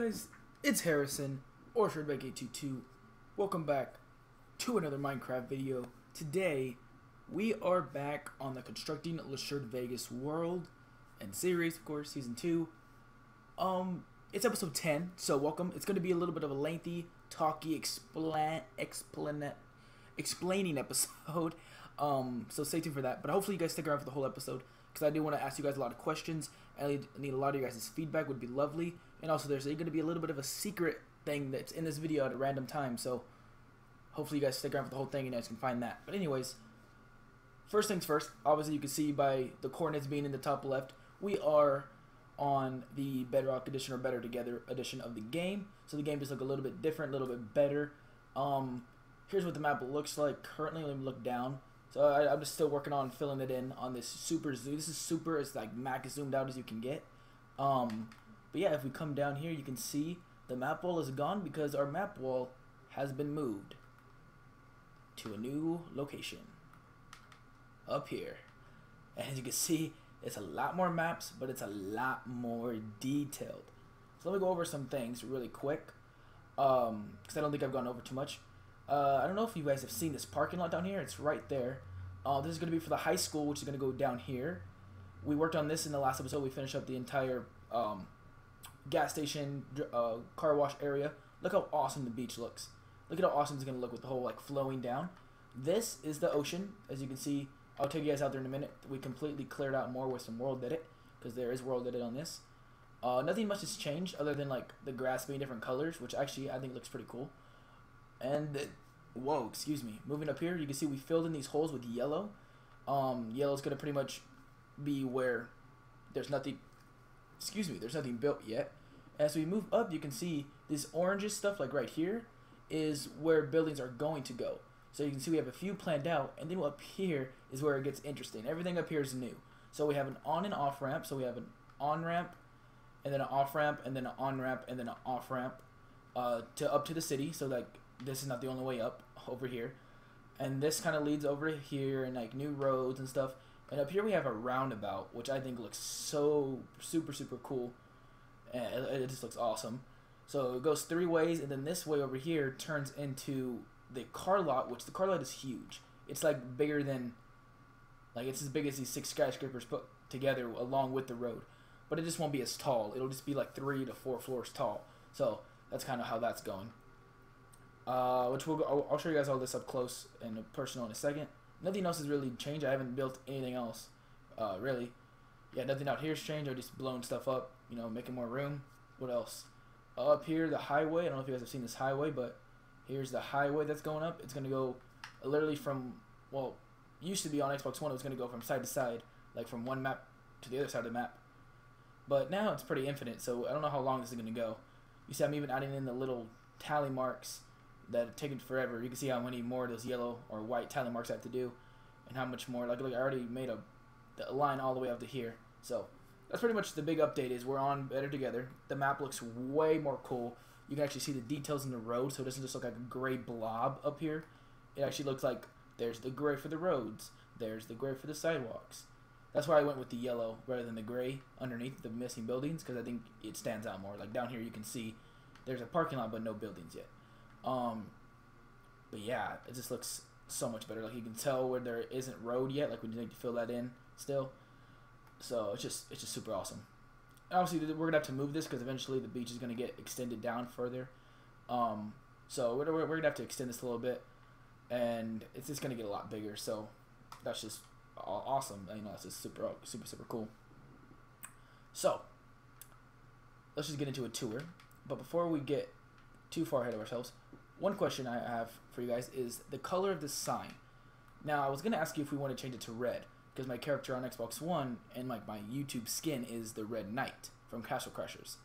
guys? It's Harrison, or ShredBike822. Welcome back to another Minecraft video. Today, we are back on the Constructing LeSherd Vegas world and series, of course, season 2. It's episode 10, so welcome. It's going to be a little bit of a lengthy, talky, explaining episode. So stay tuned for that. But hopefully you guys stick around for the whole episode, because I do want to ask you guys a lot of questions. I need a lot of you guys' feedback, would be lovely. And also there's going to be a little bit of a secret thing that's in this video at a random time, so hopefully you guys stick around for the whole thing and you guys can find that. But anyways, first things first, obviously you can see by the coordinates being in the top left, we are on the Bedrock edition, or Better Together edition of the game. So the game just look a little bit different, a little bit better. Here's what the map looks like currently. Let me look down. So I'm just still working on filling it in on this super zoom. This is super, it's like max zoomed out as you can get. But yeah, if we come down here, you can see the map wall is gone because our map wall has been moved to a new location up here. And as you can see, it's a lot more maps, but it's a lot more detailed. So let me go over some things really quick, because I don't think I've gone over too much. I don't know if you guys have seen this parking lot down here. It's right there. This is going to be for the high school, which is going to go down here. We worked on this in the last episode. We finished up the entire gas station, car wash area. Look how awesome the beach looks. Look at how awesome it's going to look with the whole like flowing down. This is the ocean. As you can see, I'll take you guys out there in a minute. We completely cleared out more with some world edit, because there is world edit on this. Nothing much has changed other than like the grass being different colors, which actually I think looks pretty cool. And whoa, excuse me. Moving up here, you can see we filled in these holes with yellow. Yellow is gonna pretty much be where there's nothing. Excuse me, there's nothing built yet. As we move up, you can see this orange stuff, like right here, is where buildings are going to go. So you can see we have a few planned out, and then up here is where it gets interesting. Everything up here is new. So we have an on and off ramp. So we have an on ramp, and then an off ramp, and then an on ramp, and then an off ramp to up to the city. So like this is not the only way up over here, and this kind of leads over here and like new roads and stuff. And up here we have a roundabout, which I think looks so super cool, and it just looks awesome. So it goes 3 ways, and then this way over here turns into the car lot, which the car lot is huge. It's like bigger than, like it's as big as these 6 skyscrapers put together along with the road, but it just won't be as tall. It'll just be like 3 to 4 floors tall. So that's kind of how that's going. Which I'll show you guys all this up close and personal in a second. Nothing else has really changed. I haven't built anything else, really. Yeah, nothing out here's changed. I've just blown stuff up, you know, making more room. What else? Up here, the highway. I don't know if you guys have seen this highway, but here's the highway that's going up. It's going to go literally from, well, used to be on Xbox One, it was going to go from side to side, like from one map to the other side of the map. But now it's pretty infinite, so I don't know how long this is going to go. You see I'm even adding in the little tally marks that are taking forever. You can see how many more of those yellow or white tally marks I have to do, and how much more. Like I already made a line all the way up to here. So that's pretty much the big update. Is we're on Better Together. The map looks way more cool. You can actually see the details in the road, so it doesn't just look like a gray blob up here. It actually looks like there's the gray for the roads, there's the gray for the sidewalks. That's why I went with the yellow rather than the gray underneath the missing buildings, because I think it stands out more. Like down here you can see there's a parking lot but no buildings yet. But yeah, it just looks so much better. Like you can tell where there isn't road yet, like we need to fill that in still. So it's just super awesome. Obviously we're gonna have to move this because eventually the beach is gonna get extended down further. So we're gonna have to extend this a little bit, and it's just gonna get a lot bigger. So that's just awesome. You know, that's just super cool. So let's just get into a tour. But before we get too far ahead of ourselves, one question I have for you guys is the color of the sign. Now, I was going to ask you if we want to change it to red, because my character on Xbox One and like my YouTube skin is the Red Knight from Castle Crashers.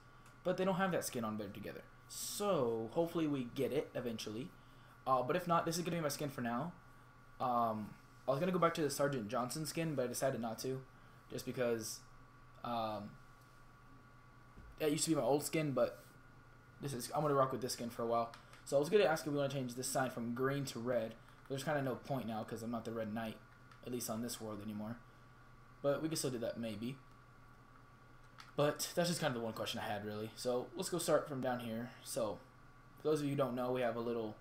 But they don't have that skin on Better Together. So, hopefully we get it eventually. But if not, this is going to be my skin for now. I was going to go back to the Sergeant Johnson skin, but I decided not to. Just because it used to be my old skin, but I'm going to rock with this skin for a while. So I was going to ask if we want to change this sign from green to red. But there's kind of no point now because I'm not the Red Knight, at least on this world anymore. But we can still do that maybe. But that's just kind of the one question I had, really. So let's go start from down here. So for those of you who don't know, we have a little,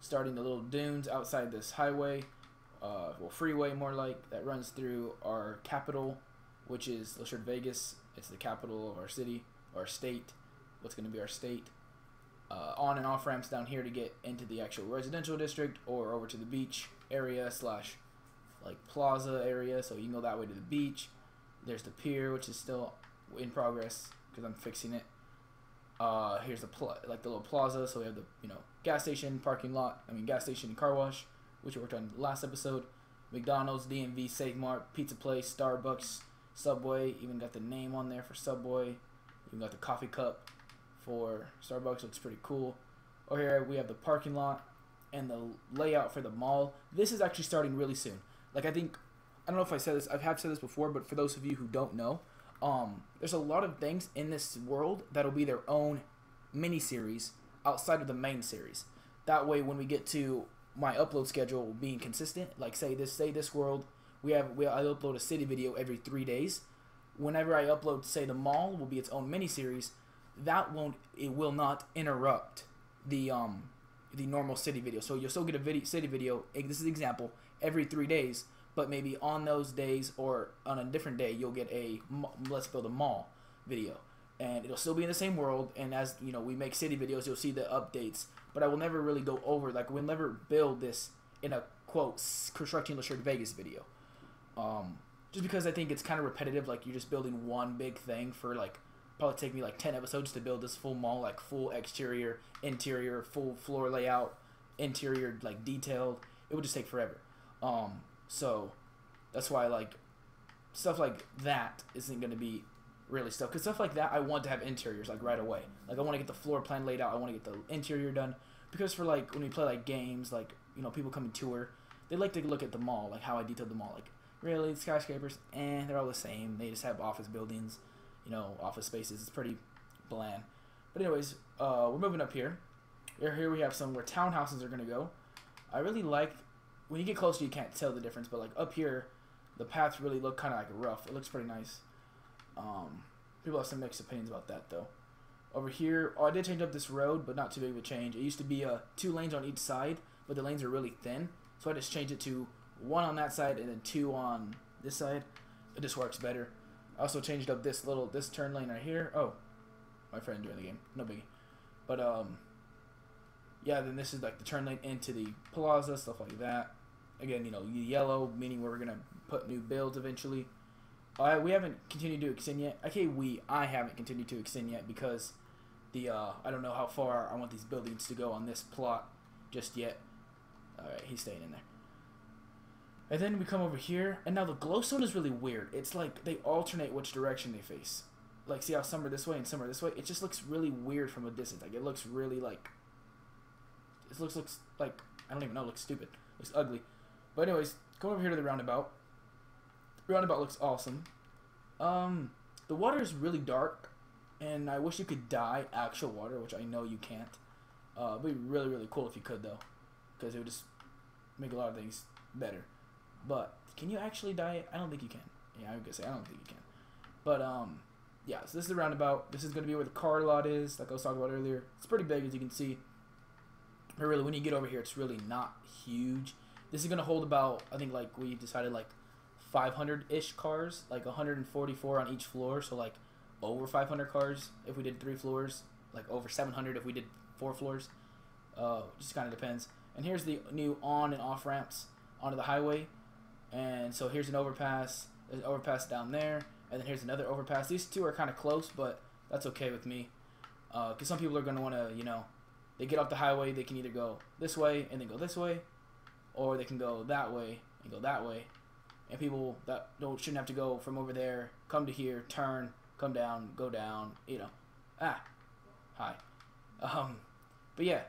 starting the little dunes outside this highway, well, freeway more like, that runs through our capital, which is Las Vegas. It's the capital of our city, our state, what's going to be our state. On and off ramps down here to get into the actual residential district or over to the beach area slash like plaza area, so you can go that way to the beach. There's the pier, which is still in progress because I'm fixing it. Here's the like the little plaza, so we have the gas station, parking lot. Gas station and car wash, which we worked on last episode. McDonald's, DMV, Save Mart, Pizza Place, Starbucks, Subway. Even got the name on there for Subway. Even got the coffee cup for Starbucks. Looks pretty cool. Over here we have the parking lot and the layout for the mall. This is actually starting really soon. Like, I don't know if I said this, I have said this before, but for those of you who don't know, there's a lot of things in this world that'll be their own mini-series outside of the main series. That way, when we get to my upload schedule being consistent, like say this world, I upload a city video every 3 days. Whenever I upload, say the mall will be its own mini-series, it will not interrupt the normal city video. So you'll still get a city video. This is an example, every 3 days, but maybe on those days or on a different day, you'll get a Let's Build a Mall video. And it'll still be in the same world, and as we make city videos, you'll see the updates. But I will never really go over, like, we'll never build this in a, quote, constructing Las Vegas video. Just because I think it's kind of repetitive, like, you're just building one big thing for, like, probably take me, like, 10 episodes to build this full mall, like, full exterior, interior, full floor layout, interior, like, detailed. It would just take forever. So that's why, like, stuff like that isn't going to be really stuff. Because stuff like that, I want to have interiors, like, right away. Like, I want to get the floor plan laid out. I want to get the interior done. Because for, like, when we play, like, games, like, people come and tour, they like to look at the mall, like, how I detailed the mall. Like, really, skyscrapers, they're all the same. They just have office buildings, office spaces. It's pretty bland. But anyways, we're moving up here. Here we have some where townhouses are going to go. I really like, when you get closer, you can't tell the difference. But, like, up here, the paths really look kind of, like, rough. It looks pretty nice. People have some mixed opinions about that, though. Over here, I did change up this road, but not too big of a change. It used to be 2 lanes on each side, but the lanes are really thin. So I just changed it to 1 on that side and then 2 on this side. It just works better. I also changed up this turn lane right here. Oh, my friend joined the game. No biggie. But, yeah, then this is like the turn lane into the plaza, stuff like that. Again, yellow, meaning where we're going to put new builds eventually. We haven't continued to extend yet. I haven't continued to extend yet because I don't know how far I want these buildings to go on this plot just yet. Alright, he's staying in there. And then we come over here, and now the glowstone is really weird. It's like they alternate which direction they face. Like, see how some are this way and some are this way? It just looks really weird from a distance. Like, it looks really like... It looks like... I don't even know. It looks stupid. It looks ugly. But anyways, going over here to the roundabout. The roundabout looks awesome. The water is really dark, and I wish you could dye actual water, which I know you can't. It'd be really, really cool if you could, though. Because it would just make a lot of things better. But can you actually dye it? I don't think you can. Yeah, I was gonna say I don't think you can. But yeah. So this is the roundabout. This is gonna be where the car lot is, like I was talking about earlier. It's pretty big, as you can see. But really, when you get over here, it's really not huge. This is gonna hold about, I think, like we decided, like 500-ish cars, like 144 on each floor. So like over 500 cars if we did 3 floors, like over 700 if we did 4 floors. Just kind of depends. And here's the new on and off ramps onto the highway. And so here's an overpass. There's an overpass down there. And then here's another overpass. These 2 are kind of close, but that's okay with me. Because some people are going to want to, they get off the highway. They can either go this way and then go this way. Or they can go that way and go that way. And people that shouldn't have to go from over there, come to here, turn, come down, go down, Hi. But yeah.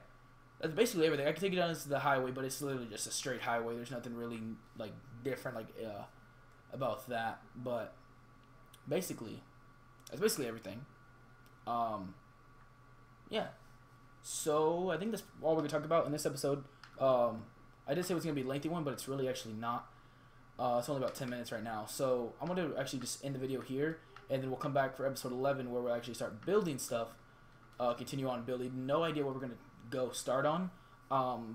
That's basically everything. I can take it down to the highway, but it's literally just a straight highway. There's nothing really like different about that. But basically, that's basically everything. Yeah. So I think that's all we're gonna talk about in this episode. I did say it was gonna be a lengthy one, but it's really actually not. It's only about 10 minutes right now. So I'm gonna actually just end the video here, and then we'll come back for episode 11 where we'll actually start building stuff, continue on building. No idea what we're going to go start on,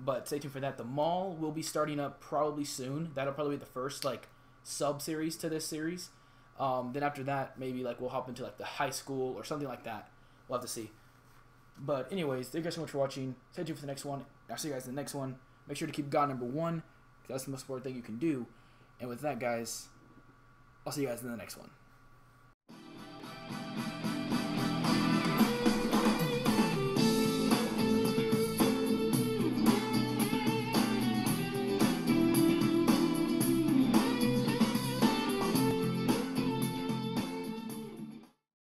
but stay tuned for that. The mall will be starting up probably soon. That'll probably be the first like sub-series to this series. Then after that, maybe like we'll hop into like the high school or something like that. We'll have to see. But anyways, thank you guys so much for watching. Stay tuned for the next one. I'll see you guys in the next one. Make sure to keep God number one, because that's the most important thing you can do. And with that, guys, I'll see you guys in the next one.